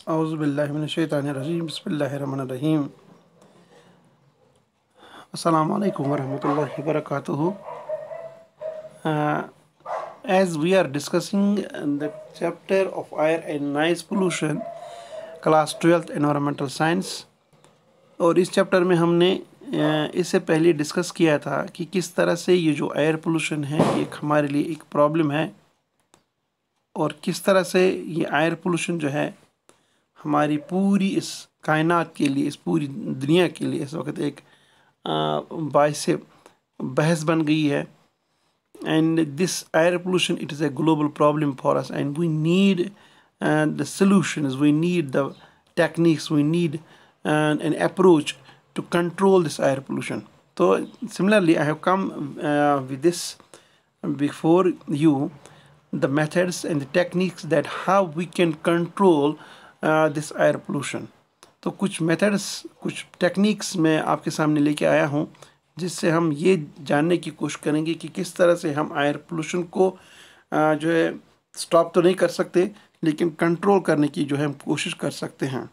औज़ुबिल्लाहिमिनश्शैतानिर्रजीम बिस्मिल्लाहिर्रहमानिर्रहीम। Assalamu alaikum warahmatullahi wabarakatuh. As we are discussing the chapter of air and noise pollution, class 12th environmental science, और इस chapter में हमने इससे पहले डिस्कस किया था कि किस तरह से ये जो एयर पोल्यूशन है एक हमारे लिए एक प्रॉब्लम है, और किस तरह से ये एयर पोल्यूशन जो है हमारी पूरी इस कायनात के लिए, इस पूरी दुनिया के लिए इस वक्त एक बाइस बहस बन गई है. And this air pollution, it is a global problem for us, and we need the solutions, we need the techniques, we need an approach to control this air pollution. So similarly, I have come with this before you, the methods and the techniques that how we can control this air pollution. तो कुछ methods, कुछ techniques मैं आपके सामने लेके आया हूँ जिससे हम ये जानने की कोशिश करेंगे कि किस तरह से हम एयर पोल्यूशन को जो है स्टॉप तो नहीं कर सकते, लेकिन कंट्रोल करने की जो है हम कोशिश कर सकते हैं.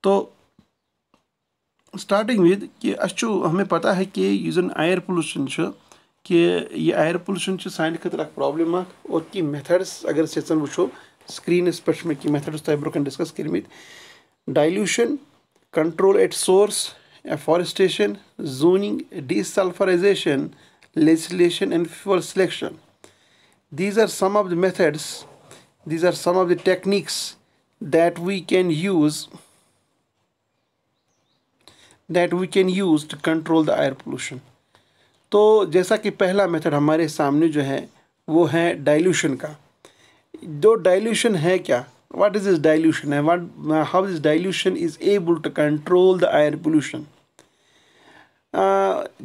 तो स्टार्टिंग विद कि हमें पता है कि यूजन एयर पोल्यूशन कि ये एयर पोल्यूशन साइन खतर प्रॉब्लम और कि मेथड्स अगर से वो स्क्रीन पे में कि मेथड्स तह ब्रोकन डिस्कस करमित. Dilution, control at source, afforestation, zoning, desulfurization, legislation, and fuel selection. These are some of the methods, these are some of the techniques that we can use to control the air pollution. तो जैसा कि पहला method हमारे सामने जो है वो है डाइल्यूशन का. जो डाइल्यूशन है क्या, what is this dilution and how this dilution is able to control the air pollution?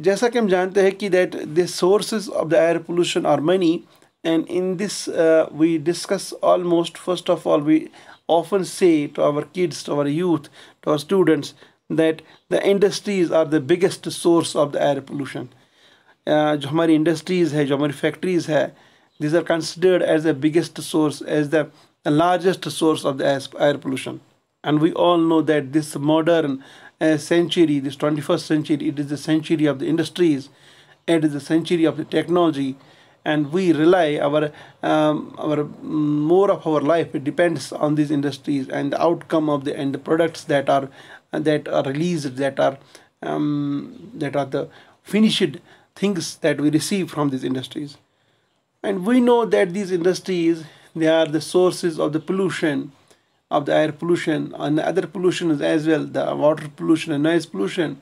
जैसा कि हम जानते हैं कि that the sources of the air pollution are many, and in this we discuss almost, first of all we often say to our kids, to our youth, to our students that the industries are the biggest source of the air pollution. जो हमारी industries है, जो हमारी factories है, these are considered as the biggest source, as the largest source of the air pollution. And we all know that this modern century, this 21st century, it is the century of the industries, it is the century of the technology, and we rely our more of our life, it depends on these industries and the outcome of the and the products that are released, that are the finished things that we receive from these industries. And we know that these industries, they are the sources of the pollution, of the air pollution and the other pollutions as well, the water pollution and noise pollution.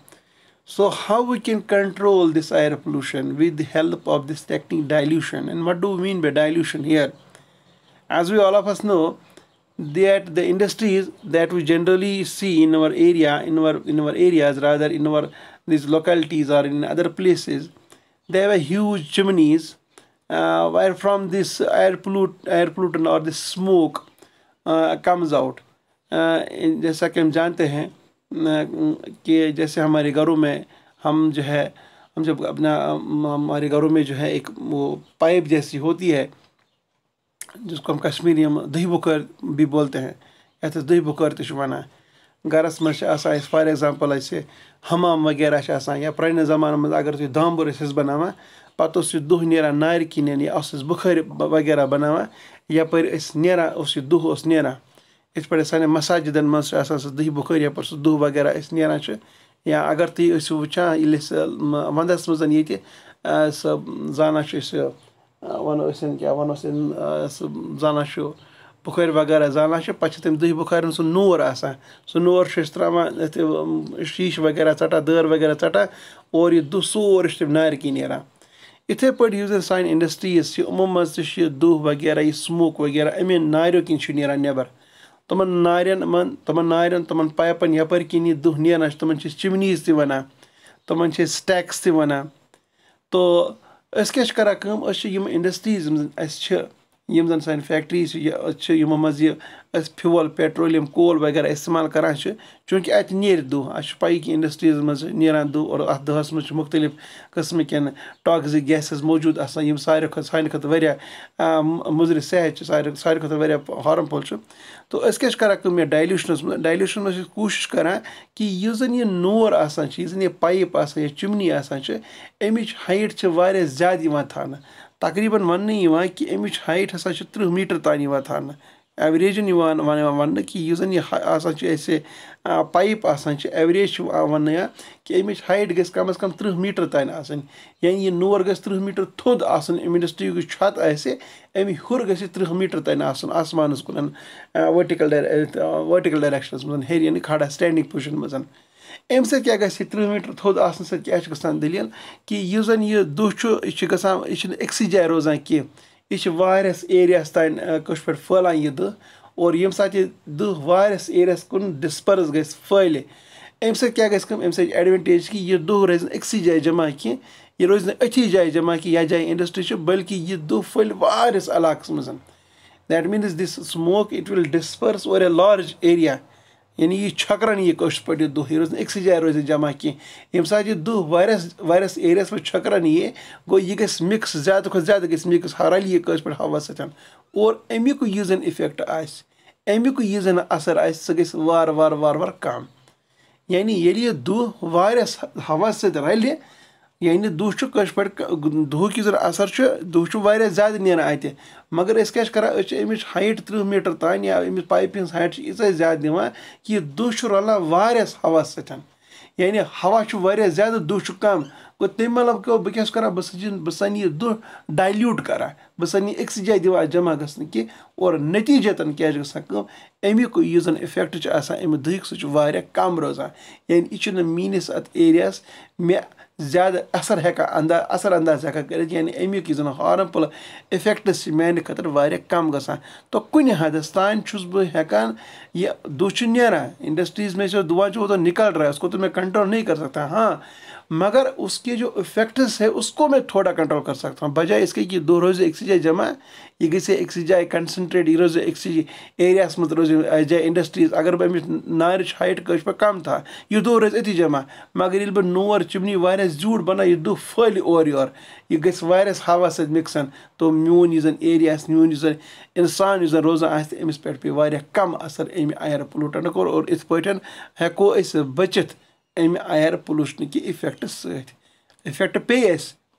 So how we can control this air pollution with the help of this technique dilution? And what do we mean by dilution here? As we all of us know that the industries that we generally see in our area, in our areas, rather in our these localities or in other places, they have a huge chimneys where from this air pollutant or this smoke comes out. जैसा कि हम जानते हैं कि जैसे हमारे घरों में हम जो है, हम जब अपना हमारे घरों में जो है एक वो पाइप जैसी होती है जिसको हम कश्मीरी में दही बुकर भी बोलते हैं, या तो दही बुकर तो वनान. गरस में फॉर एग्जांपल ऐसे हमाम वगैरह या पुराने ज़माने में अगर तुम दामबुर बनाना पत दुह नीरान नार किन या बुखार वगैरह बनाना यपर नीरान दुह नीरान. इस पे सान मसाजिदन मज दही बुखार यपर दुह वगैरह नीरान, या अगर तुम वुचान वंदस मज ये जाना वनो क्या वनो जाना बुखार वगैरह जाना पे तम दही बुखार सह नूर आसान, सह नूर त्रा शीश वगैरह टा दर वगैरह टा और यह दुह सोर तम नार कि नीरान. इथे पे यूजन सान इंडस्ट्रीज यमो मज दुह वगैरह यह स्मोक वगैरह अमे नारों किन नीरान नबर. तमन नारन तमन पाइपन यपर किन यह दुह नीरान तमन चिमनीज तना, तमन स्टैक्स तना. तो क्या करान इंडस्ट्रीज यम जन सान फैक्ट्रीज यमो मज फ्यूल पेट्रोलियम कोल वगैरह इस्तेमाल करान चूँकि अत नीर दुह अ पाई कि इंडस्ट्रीज मज नीरान दुह और अत दुहस मज मुख्तलिफ किस्म कन टॉक्सिक गैसेस मौजूद आसान यम सारे सान खत मुजर सेहत सारे खत हार्मफुल तो अस क्या करान ये डायल्यूशन मज कोशिश करान कि यह जन यह नोर आसान यह जन यह पाइप आसान या चिमनी आसान अमिच हाइट ज़्यादा थाना तकरीबन वन कि अमिच हाइट हसा 30 मीटर तान थाना एवरेजन वन कि यह जन यह पाइप आसान एवरेज वन कि अमिच हाइट गई कम अज़ कम 30 मीटर तान आसान यानी यह नोर गई 30 मीटर थोद आसान इंडस्ट्री छत आसे अमि हुर गई 30 मीटर तान आसान आसमानस कुन वर्टिकल डायरेक्शनस मज हेर यानी खड़ा स्टैंडिंग पोजिशन मज अमि सत क्या 30 मीटर थोद आसन सत क्या गसान दलील कि यह जन यह दुह यह अक्सी जाए रोजान की यह एरियास तान पे फैलान यह दुह और यम सात यह दुह वारियस एरियास कुन डिस्पर्स गई फैले अमि सत क्या अमि सत एडवांटेज कि यह दुह रोज अक्सी जाए जमा की यह रोज अथी जाए जमा कि यह जाए इंडस्ट्री बल्कि यह दुह फैल वारियस इलाकस मज that means this smoke it will disperse over a large area यानी यह छकरान यह कश पे दुह यह रोज अक्सी जाए रोज जमा की यम सात यह दुह वारियस एरियास पे छकरान यह गो यह गस मिक्स ज़्यादा खुद ज़्यादा गस मिक्स रल यह कश पे हवा सतन और अमुक यह जन इफेक्ट अमुक यह जन असर सह गस वार वार वार वार कम यानी यह दुह वारियस हवा सत रल यानी दुह कश पे दुह की जन असर दुह वारिया ज़्यादा नीरान अत मगर अस क्या अमिच हाइट 30 मीटर तान या अमिच पाइप हज हाइट यीज़ा ज़्यादा दिवान कि यह दुह रलान वारियस हवा सतन यानी हवा वारिया ज़्यादा दुह कम गो तम मतलब गो बह क्या कर बह सन यह दुह डायल्यूट करा बह सन यह अक्स जाए दिवान जमा गसन कि और नतीजतन क्या गसान अमुक यह जन इफेक्ट अमि दुह सह कम रोजान यानी यह मीनिस अत एरियास मे ज़्यादा असर असर अंदाज कर यानी अमुक यह हार्मफुल इफेक्ट्स मान खतर कम गसान तो कुन हदस तान बह हेकान यह दुह नेरान इंडस्ट्रीज में से धुआं जो तो निकल रहा है उसको तो मैं कंट्रोल नहीं कर सकता हाँ मगर उसके जो इफेक्ट्स है उसको मैं थोड़ा कंट्रोल कर सकता हूँ बजाय इसके कि दुह रोज एक जाए जमा यह गई एक जाए कंसनट्रेट यह रोज एक एरियास मज रोज जाए इंडस्ट्रीज अगर बह नार हाइट कश पे कम था यह दुह रोज अति जमा मगर ये बह नोर चिमनी वारिया जूट बना यह दुह फैल और योर यह गई वारियस हवा सत मिक्सन तो मोन यह जन एरियास मोन यह जन इंसान यह जन रोजान अमिस पे पे वारिया कम असर अमि एयर पोल्यूटन और इत पे हेको अस बचित अमि एयर पोल्यूशन के इफेक्ट इफेक्ट पे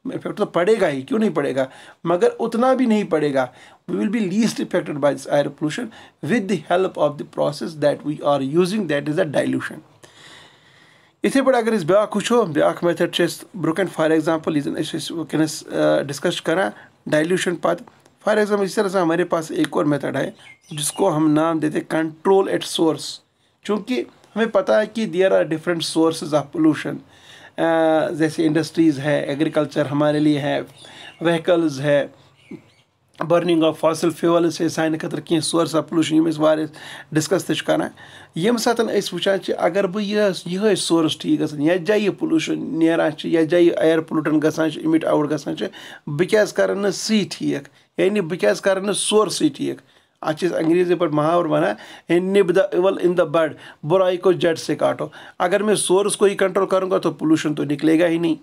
इफेक्ट तो पड़ेगा ही क्यों नहीं पड़ेगा मगर उतना भी नहीं पड़ेगा we will be least affected by this air pollution with the help of the process that we are using that is a dilution इथे पे अगर ब्या वो ब्या method broken for example once discuss करा डायल्यूशन पद फॉर एग्जाम्पल इस तरह से हमारे पास एक और मेथड है जिसको हम नाम देते कंट्रोल एट सोर्स चूँकि हमें पता है कि there are different sources of pollution जैसे इंडस्ट्रीज़ है एग्रीकल्चर हमारे लिए है व्हीकल्स है बर्निंग ऑफ फॉसिल फ्यूल्स है सान खतर कह सोर्स ऑफ पोल्यूशन यम डिस्कस तक यम सात वुचान अगर बह यह सोर्स ठीक गसान यथ जाए यह पोल्यूशन नेरान यथ जाए एयर पोल्यूटन गसान इमिट आउट गसान बह क्या कर सी ठीक यानी बह क्या कर सोर्स ठीक आज अंग्रेजी पर मुहावर one nip the evil in the bud बुराई को जड़ से काटो अगर मैं सोर्स को ही कंट्रोल करूँगा तो पोल्यूशन तो निकलेगा ही नहीं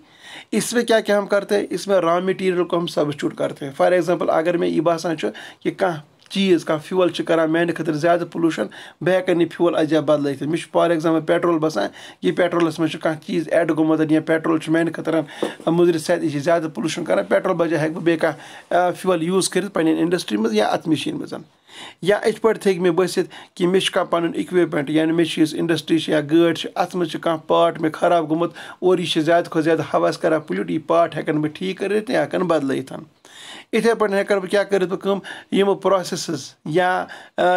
इसमें क्या क्या हम करते हैं इसमें रॉ मटेरियल को हम सब्स्टिट्यूट करते हैं फॉर एग्जांपल अगर मैं यह बासान कि कह चीज़ का फ्यूल कर मान खतर ज़्यादा पोल्यूशन बह हेकन फ्यूल अजा बदल मे फॉर एग्जाम्पल पेट्रोल बसान यह पेट्रोलस मज कह चीज़ ऐड गोमुत या पेट्रोल मान खतर मुजर सत यह ज़्यादा पोल्यूशन कर पेट्रोल बजाय हेक बह कह फ्यूल यूज़ कर इंडस्ट्री मज या अत मशीन मज या इत पे थे मे बसित कि मे पन इक्विपमेंट यानी मे इंडस्ट्री या गाड़ी अत मज पार्ट मे खराब गोमुत और यह ज़्यादा खुद ज़्यादा हवास कर पोल्यूट यह पार्ट हेकन बह ठीक कर हेकन बदल इथे पे हेकर बह क्या कर यम प्रोसेस या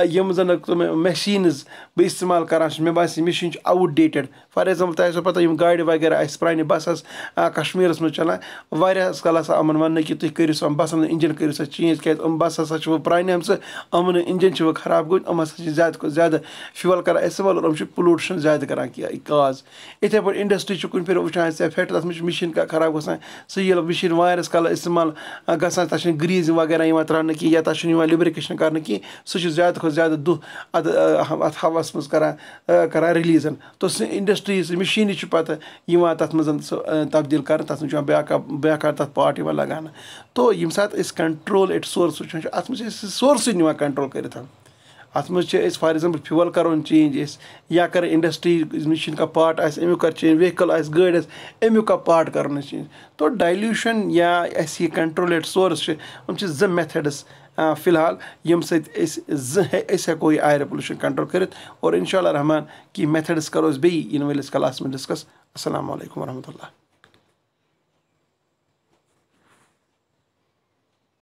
यम जन मशीनज बह इस्तेमाल करान मे बास मशीन आउटडेटेड फॉर एग्जाम्पल तह पता यम गाड़ी वगैरह पुराने बस कश्मीर मज चलान वारियास कालस अमन वन कि तुम करो बसन इंजन करो सा चेंज क्या बस हसा पुराने अमन इंजन खराब गो ज़्यादा ज़्यादा फ्यूल कर इस्तेमाल और पोल्यूशन ज़्यादा कर काज इथे पे इंडस्ट्री कुन फिर वुचान फैक्ट तथ मशीन खराब गसान सह मशीन वारियास काल इस्तेमाल गसान तक ग्रीज वगैरह त्रान कि या तक लिब्रिकेशन कर कि सह ज़्यादा खुद ज़्यादा दुह अत हवस मज करान रिलीजन तो इंडस्ट्रीज मशीन पत तथ मज तब्दील कर तथ ब्याकार तथ पार्ट लगान तो यम सात कंट्रोल एट सोर्स वुचान अत सोर्स कंट्रोल कर अत फॉर एग्जाम्पल फ्यूल करो चेंज या कर इंडस्ट्री मशीन का पार्ट अमुक कर चेंज व्हीकल गाड़ी अमुक का पार्ट कर चेंज तो डाइल्यूशन या ये कंट्रोल एट सोर्स हम मेथड्स फिलहाल यम सको यह एयर पोल्यूशन कंट्रोल कर और इंशाअल्लाह रहमान कि मेथड्स करो बे इन वालिस क्लास में डिस्कस। अस्सलामु अलैकुम वरहमतुल्लाह।